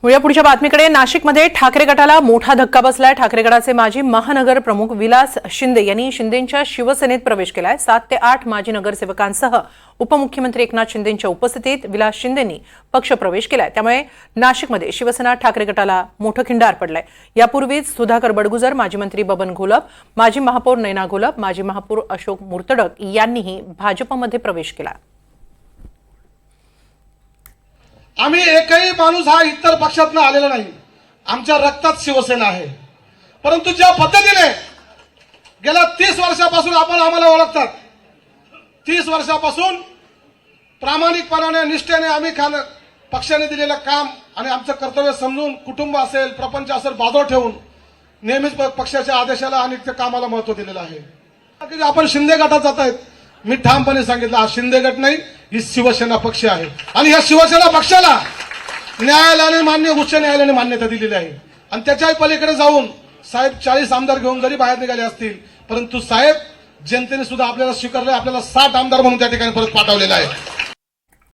या पुढच्या बातमीकडे नाशिकमध्ये ठाकरे गटाला मोठा धक्का बसलाय। ठाकरे गटाचे माजी महानगर प्रमुख विलास शिंदे यांनी शिंदेंच्या शिवसेनेत प्रवेश केलाय। 7 ते 8 माजी नगरसेवकांसह उपमुख्यमंत्री एकनाथ शिंदेंच्या उपस्थितीत विलास शिंदेंनी पक्ष प्रवेश केलाय। त्यामुळे नाशिकमध्ये शिवसेना ठाकरे गटाला मोठं खिंडार पडलंय। यापूर्वीच सुधाकर बडगुजर, माजी मंत्री बबन घोलप, माजी महापौर नैना घोलप, माजी महापौर अशोक मुर्तडक यांनीही भाजपमध्ये प्रवेश केला। आम्ही एकही माणूस हा इतर पक्षातून आलेला नाही। आमच्या रक्तात शिवसेना आहे। परंतु ज्या पद्धतीने गेल्या 30 वर्षापासून आपण आम्हाला ओळखतात, 30 वर्षापासून प्रामाणिकपणाने निष्ठेने आम्ही पक्षाने दिलेलं काम आणि आमचं कर्तव्य समजून कुटुंब असेल, प्रपंच असेल बाजूला ठेवून नेहमीच पक्षाच्या आदेशाला आणि त्या कामाला महत्त्व दिलेलं आहे। आपण शिंदे गटात जात आहेत, मी ठामपणे सांगितलं हा शिंदे गट नाही, ही शिवसेना पक्ष आहे। आणि या शिवसेना पक्षाला न्यायालयाने उच्च न्यायालयाने मान्यता दिलेली आहे। आणि त्याच्याही पलीकडे जाऊन साहेब 40 आमदार घेऊन जरी बाहेर निघाले असतील, परंतु साहेब जनतेने सुद्धा आपल्याला स्वीकारलंय, आपल्याला 60 आमदार म्हणून त्या ठिकाणी परत पाठवलेला आहे।